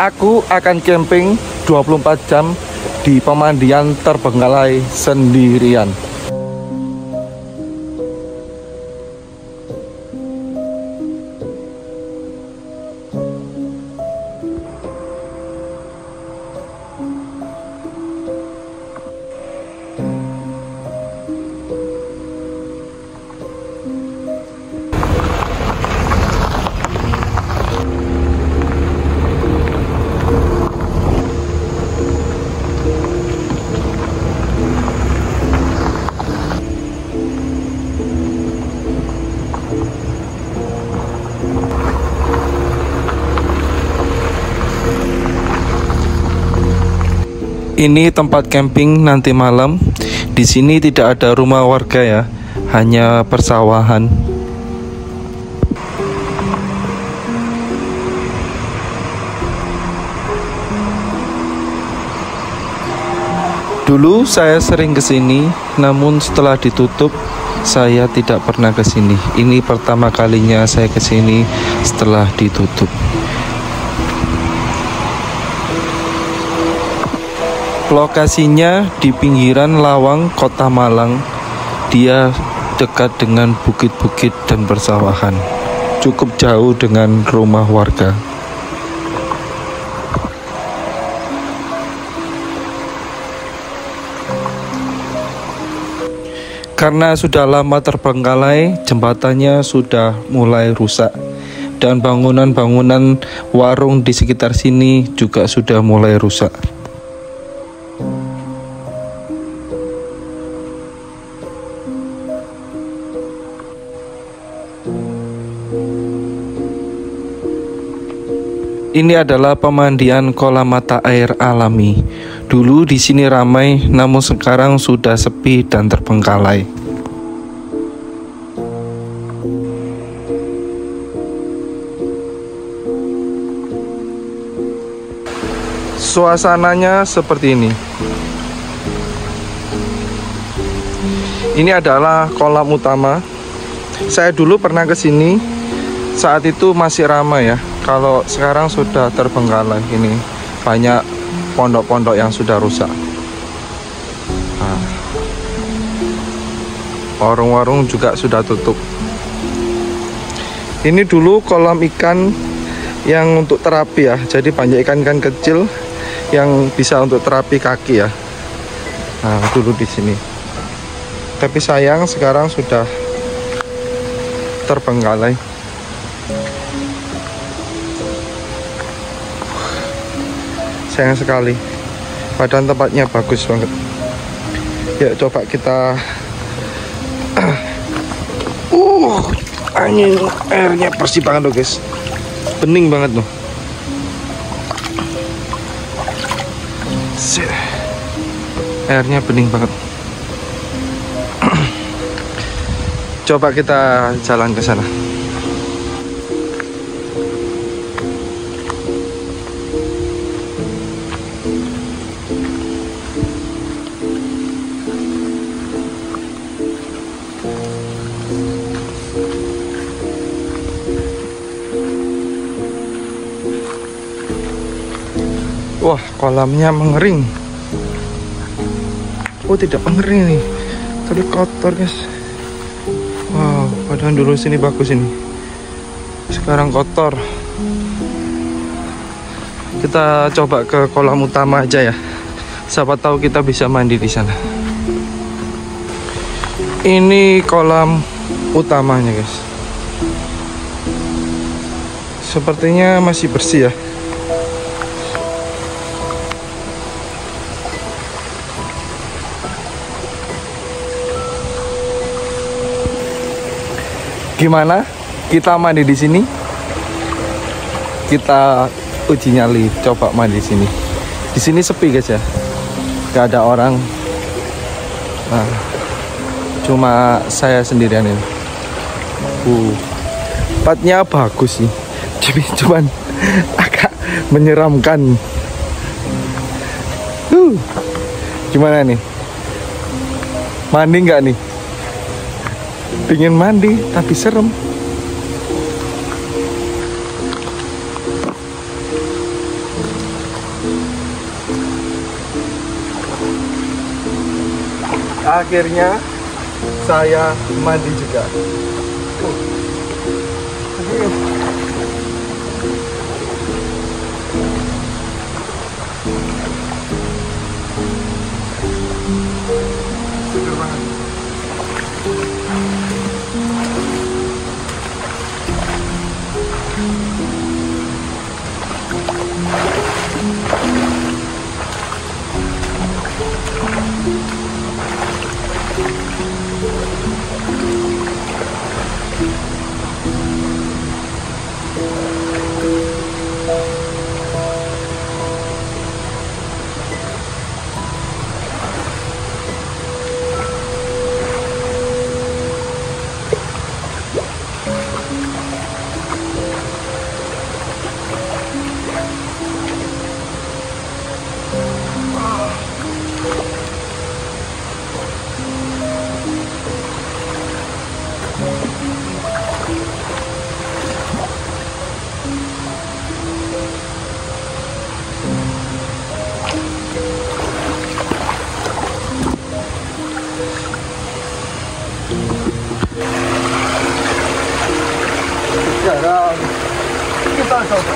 Aku akan camping 24 jam di pemandian terbengkalai sendirian. Ini tempat camping nanti malam. Di sini tidak ada rumah warga ya, hanya persawahan. Dulu saya sering ke sini, namun setelah ditutup saya tidak pernah ke sini. Ini pertama kalinya saya ke sini setelah ditutup. Lokasinya di pinggiran Lawang, Kota Malang. Dia dekat dengan bukit-bukit dan persawahan. Cukup jauh dengan rumah warga. Karena sudah lama terbengkalai, jembatannya sudah mulai rusak. Dan bangunan-bangunan warung di sekitar sini juga sudah mulai rusak. Ini adalah pemandian kolam mata air alami. Dulu di sini ramai, namun sekarang sudah sepi dan terbengkalai. Suasananya seperti ini. Ini adalah kolam utama. Saya dulu pernah ke sini. Saat itu masih ramai ya. Kalau sekarang sudah terbengkalai. Ini banyak pondok-pondok yang sudah rusak. Nah, warung-warung juga sudah tutup. Ini dulu kolam ikan yang untuk terapi ya. Jadi banyak ikan-ikan kecil yang bisa untuk terapi kaki ya. Nah, dulu di sini. Tapi sayang sekarang sudah terbengkalai. Sayang sekali. Padahal tempatnya bagus banget. Ya coba kita angin airnya bersih banget loh guys. Bening banget loh. Airnya bening banget. Coba kita jalan ke sana. Wah, kolamnya mengering. Oh, tidak mengering nih. Tadi kotor, guys. Wow, padahal dulu sini bagus ini. Sekarang kotor. Kita coba ke kolam utama aja ya. Siapa tahu kita bisa mandi di sana. Ini kolam utamanya, guys. Sepertinya masih bersih ya. Gimana? Kita mandi di sini? Kita uji nyali, coba mandi di sini. Di sini sepi guys ya, gak ada orang. Nah, cuma saya sendirian ini. Tempatnya bagus sih, tapi cuman agak menyeramkan. Gimana nih? Mandi nggak nih? Pengen mandi tapi serem. Akhirnya saya mandi juga. Sekarang kita coba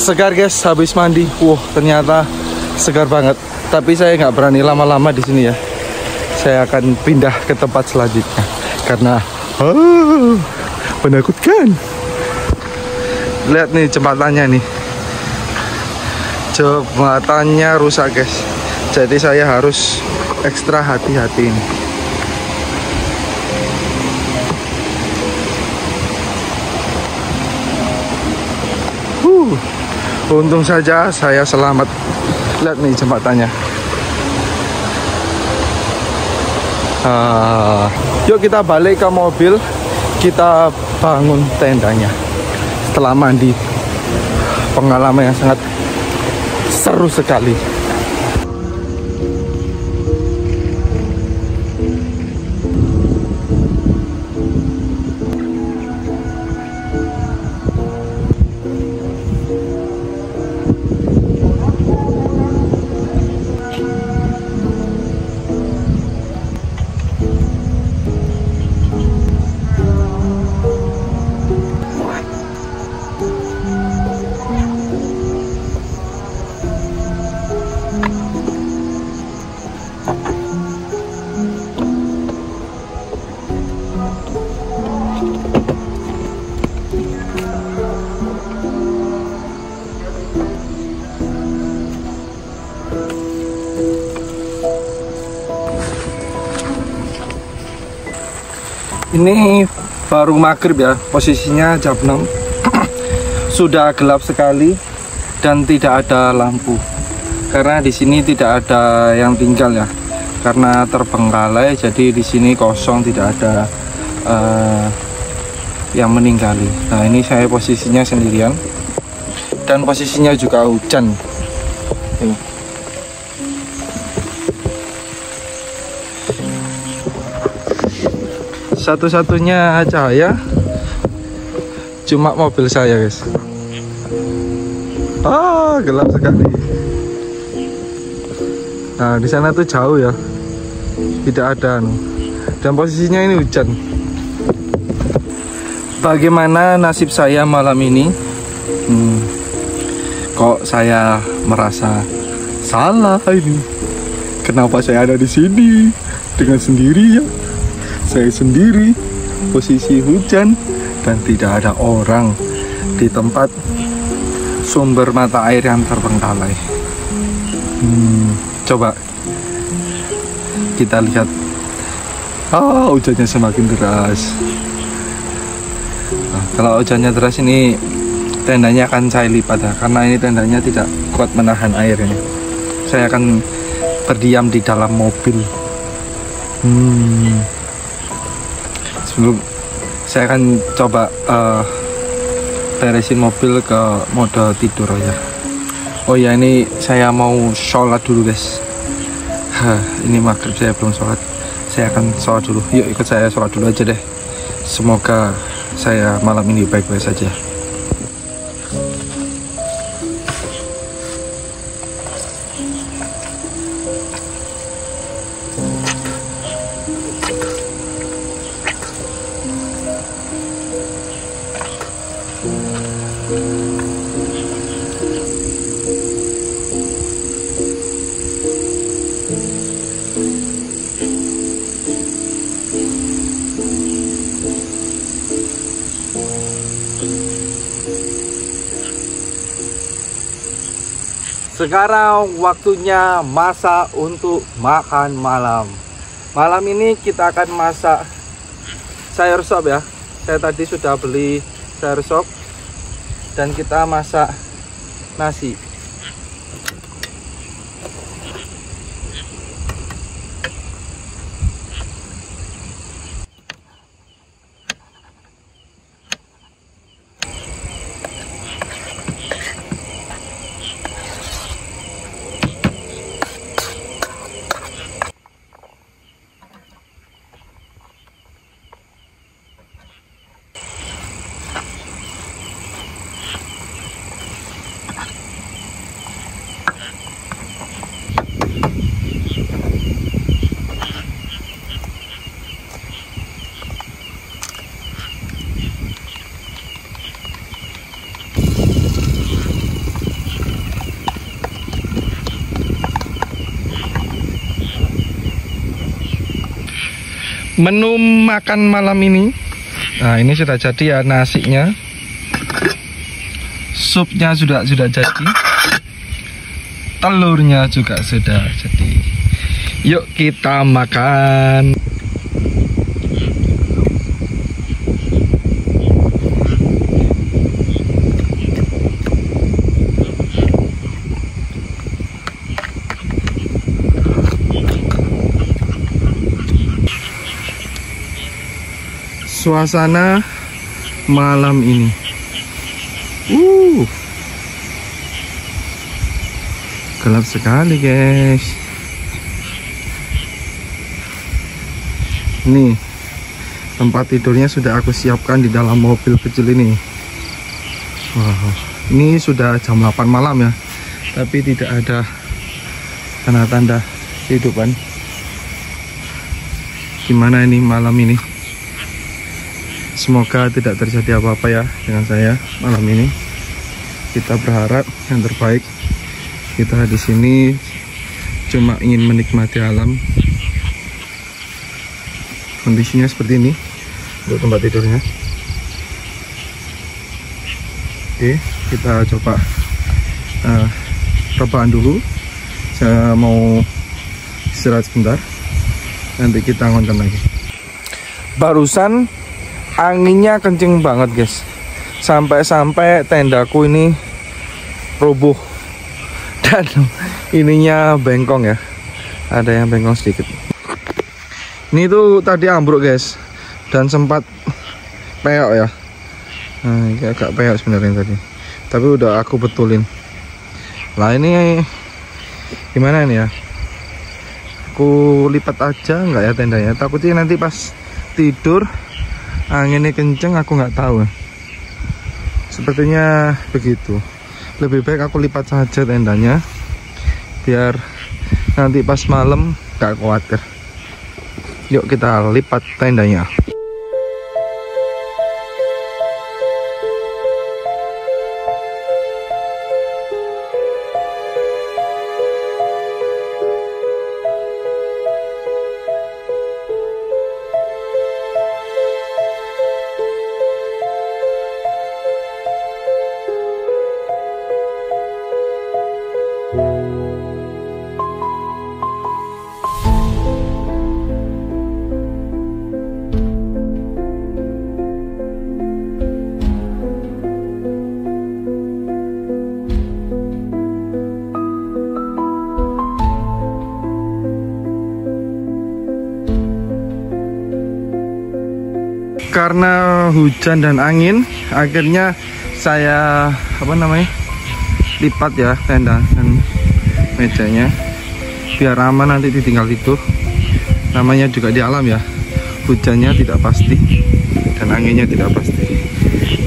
segar guys, habis mandi. Ternyata segar banget. Tapi saya nggak berani lama-lama di sini ya. Saya akan pindah ke tempat selanjutnya karena menakutkan. Lihat nih jembatannya nih. Jembatannya rusak guys. Jadi saya harus ekstra hati-hati ini. Untung saja saya selamat. Lihat nih jembatannya. Yuk kita balik ke mobil. Kita bangun tendanya. Setelah mandi. Pengalaman yang sangat seru sekali. Ini baru maghrib ya, posisinya jam 6. Sudah gelap sekali dan tidak ada lampu. Karena di sini tidak ada yang tinggal ya. Karena terbengkalai, jadi di sini kosong, tidak ada yang meninggali. Nah, ini saya posisinya sendirian. Dan posisinya juga hujan. Ini. Satu-satunya cahaya cuma mobil saya guys. Gelap sekali. Nah di sana tuh jauh ya, tidak ada dan posisinya ini hujan. Bagaimana nasib saya malam ini? Kok saya merasa salah ini? Kenapa saya ada di sini dengan sendirian? Saya sendiri, posisi hujan, dan tidak ada orang di tempat sumber mata air yang terbengkalai. Coba kita lihat. Hujannya semakin deras. Nah, kalau hujannya deras ini tendanya akan saya lipat ya, karena ini tendanya tidak kuat menahan air ini. Saya akan berdiam di dalam mobil. Sebelum saya akan coba beresin mobil ke mode tidur ya. Oh ya, ini saya mau sholat dulu guys. Ini maghrib saya belum sholat. Saya akan sholat dulu. Yuk ikut saya sholat dulu aja deh. Semoga saya malam ini baik-baik saja. Sekarang waktunya masak untuk makan malam. Malam ini kita akan masak sayur sop ya. Saya tadi sudah beli sayur sop dan kita masak nasi. Menu makan malam ini, nah ini sudah jadi ya, nasinya, supnya sudah jadi, telurnya juga sudah jadi. Yuk kita makan. Suasana malam ini, gelap sekali guys. Nih tempat tidurnya sudah aku siapkan di dalam mobil kecil ini. Wow, ini sudah jam 8 malam ya, tapi tidak ada tanda-tanda kehidupan. Gimana ini malam ini? Semoga tidak terjadi apa-apa ya dengan saya malam ini. Kita berharap yang terbaik. Kita di sini cuma ingin menikmati alam. Kondisinya seperti ini untuk tempat tidurnya. Oke, kita coba rebahan dulu. Saya mau istirahat sebentar. Nanti kita ngonten lagi. Barusan anginnya kenceng banget guys, sampai-sampai tendaku ini roboh dan ininya bengkong ya, ada yang bengkong sedikit. Ini tuh tadi ambruk guys, dan sempat peok ya. Nah, ini agak peok sebenarnya tadi, tapi udah aku betulin. Lah ini gimana nih ya, aku lipat aja nggak ya tendanya, takutnya nanti pas tidur anginnya kenceng, aku nggak tahu. Sepertinya begitu. Lebih baik aku lipat saja tendanya, biar nanti pas malam nggak khawatir. Yuk kita lipat tendanya. karena hujan dan angin, akhirnya saya lipat ya tenda dan mejanya biar aman nanti ditinggal tidur. Namanya juga di alam ya, hujannya tidak pasti dan anginnya tidak pasti.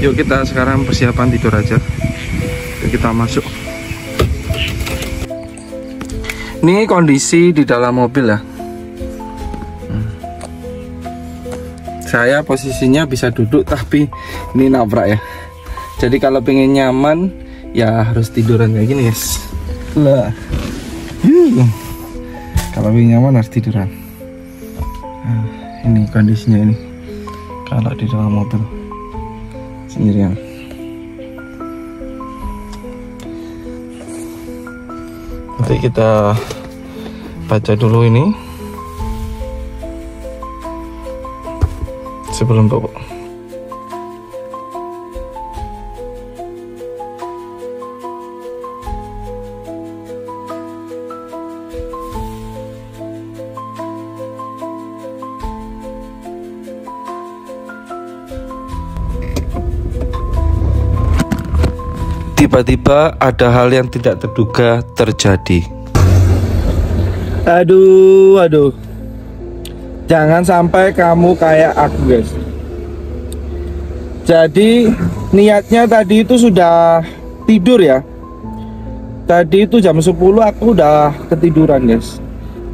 Yuk kita sekarang persiapan tidur aja. Yuk kita masuk. Ini kondisi di dalam mobil ya. Saya posisinya bisa duduk tapi ini nabrak ya. Jadi kalau pengen nyaman ya harus tiduran kayak gini guys. Lah. Kalau pengen nyaman harus tiduran. Nah, ini kondisinya ini. Kalau di dalam mobil sendirian. Nanti kita baca dulu ini sebelum bobo. Tiba-tiba ada hal yang tidak terduga terjadi. Aduh. Jangan sampai kamu kayak aku guys. Jadi niatnya tadi itu sudah tidur ya. Tadi itu jam 10 aku udah ketiduran guys.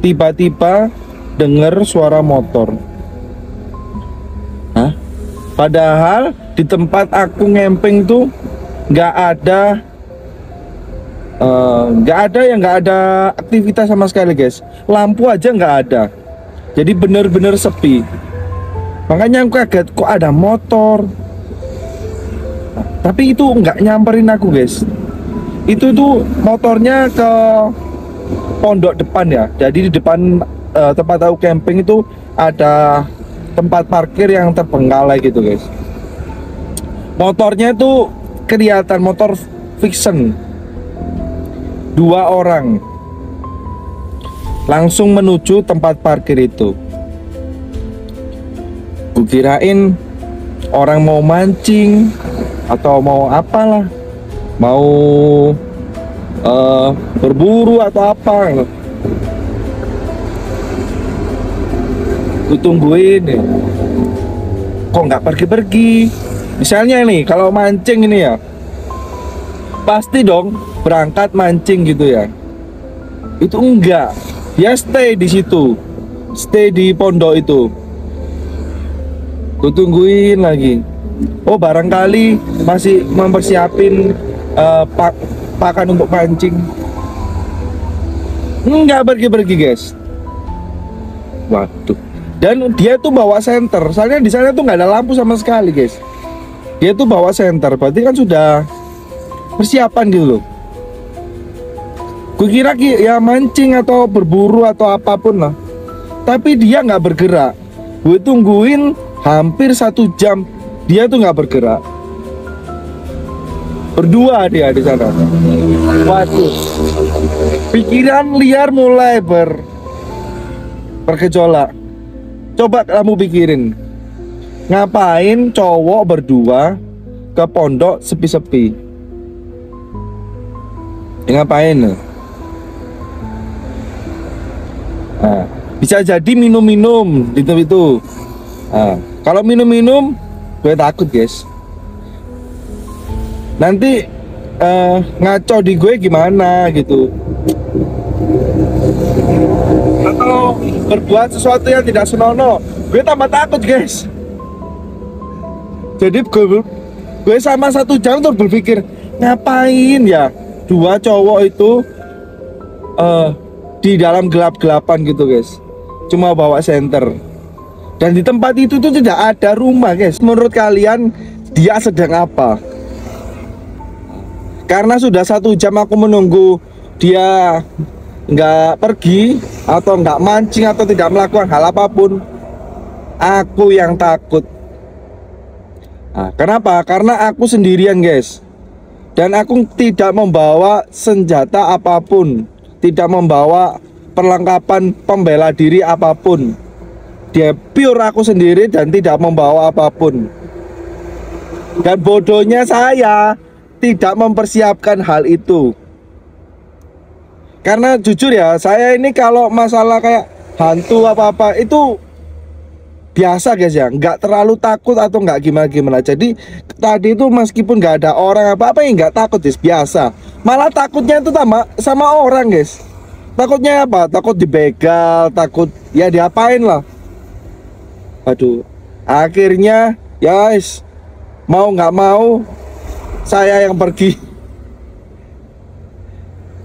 Tiba-tiba dengar suara motor. Hah? Padahal di tempat aku ngemping tuh nggak ada aktivitas sama sekali guys. Lampu aja nggak ada. Jadi bener-bener sepi. Makanya aku kaget kok ada motor. Tapi itu nggak nyamperin aku guys. Itu tuh motornya ke pondok depan ya. Jadi di depan tempat aku camping itu ada tempat parkir yang terbengkalai gitu guys. Motornya itu kelihatan motor fiction. 2 orang langsung menuju tempat parkir itu. Kukirain orang mau mancing atau mau apalah, mau berburu atau apa. Kutungguin nih, kok nggak pergi-pergi. Misalnya nih kalau mancing ini ya, pasti dong berangkat mancing gitu ya. Itu enggak, dia stay di situ, stay di pondok itu. Gue tungguin lagi. Oh barangkali masih mempersiapin pakan untuk mancing. Enggak pergi-pergi guys. Waduh. Dan dia tuh bawa senter. Soalnya di sana tuh nggak ada lampu sama sekali guys. Dia tuh bawa senter, berarti kan sudah persiapan gitu loh. Gue kira ya mancing atau berburu atau apapun lah. Tapi dia nggak bergerak. Gue tungguin hampir 1 jam, dia tuh nggak bergerak. Berdua dia di sana. Waduh. Pikiran liar mulai bergejolak. Coba kamu pikirin. Ngapain cowok berdua ke pondok sepi-sepi? Ngapain? Nah, bisa jadi minum-minum gitu itu. Nah, kalau minum-minum, gue takut guys. Nanti ngaco di gue gimana gitu. Atau berbuat sesuatu yang tidak senonoh, gue tambah takut guys. Jadi gue sama 1 jam tuh berpikir, ngapain ya 2 cowok itu di dalam gelap-gelapan gitu guys, cuma bawa senter. Dan di tempat itu tuh tidak ada rumah guys. Menurut kalian dia sedang apa? Karena sudah 1 jam aku menunggu dia nggak pergi atau nggak mancing atau tidak melakukan hal apapun, aku yang takut. Nah, kenapa? Karena aku sendirian guys. Dan aku tidak membawa senjata apapun, tidak membawa perlengkapan pembela diri apapun. Dia pure aku sendiri dan tidak membawa apapun. Dan bodohnya saya tidak mempersiapkan hal itu. Karena jujur ya, saya ini kalau masalah kayak hantu apa-apa itu biasa guys ya, nggak terlalu takut atau nggak gimana-gimana. Jadi tadi itu meskipun nggak ada orang apa-apa ya nggak takut guys, biasa. Malah takutnya itu sama orang guys. Takutnya apa? Takut dibegal, takut ya diapain lah. Aduh, akhirnya ya guys, mau nggak mau saya yang pergi.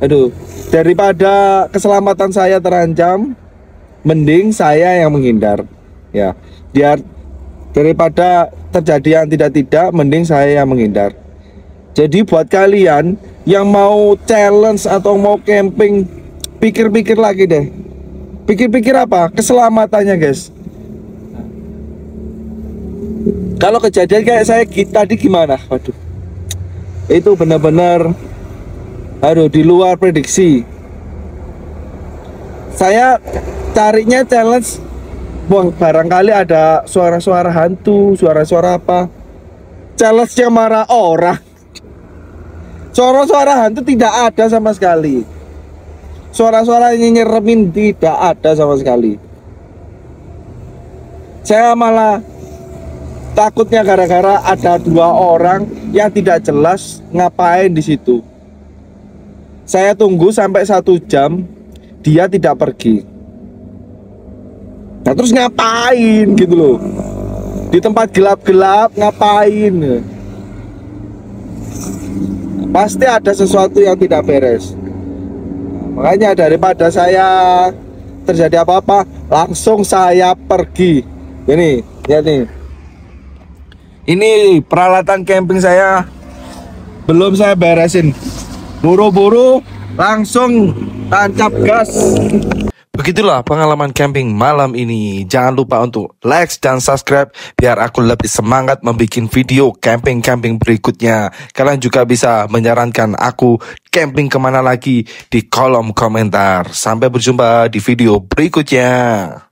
Aduh, daripada keselamatan saya terancam, mending saya yang menghindar. Ya, biar daripada terjadi yang tidak-tidak, mending saya yang menghindar. Jadi buat kalian yang mau challenge atau mau camping, pikir-pikir lagi deh. Pikir-pikir apa? Keselamatannya guys. Kalau kejadian kayak saya tadi gimana? Waduh, itu benar-benar aduh di luar prediksi. Saya carinya challenge, barangkali ada suara-suara hantu, suara-suara apa. Challenge yang marah orang. Suara-suara hantu tidak ada sama sekali. Suara-suara yang nyeremin tidak ada sama sekali. Saya malah takutnya gara-gara ada 2 orang yang tidak jelas ngapain di situ. Saya tunggu sampai 1 jam, dia tidak pergi. Nah terus ngapain gitu loh? Di tempat gelap-gelap ngapain? Pasti ada sesuatu yang tidak beres. Makanya daripada saya terjadi apa-apa, langsung saya pergi. Ini, ya nih. Ini peralatan camping saya belum saya beresin. Buru-buru langsung tancap gas. Begitulah pengalaman camping malam ini. Jangan lupa untuk like dan subscribe biar aku lebih semangat membuat video camping-camping berikutnya. Kalian juga bisa menyarankan aku camping kemana lagi di kolom komentar. Sampai berjumpa di video berikutnya.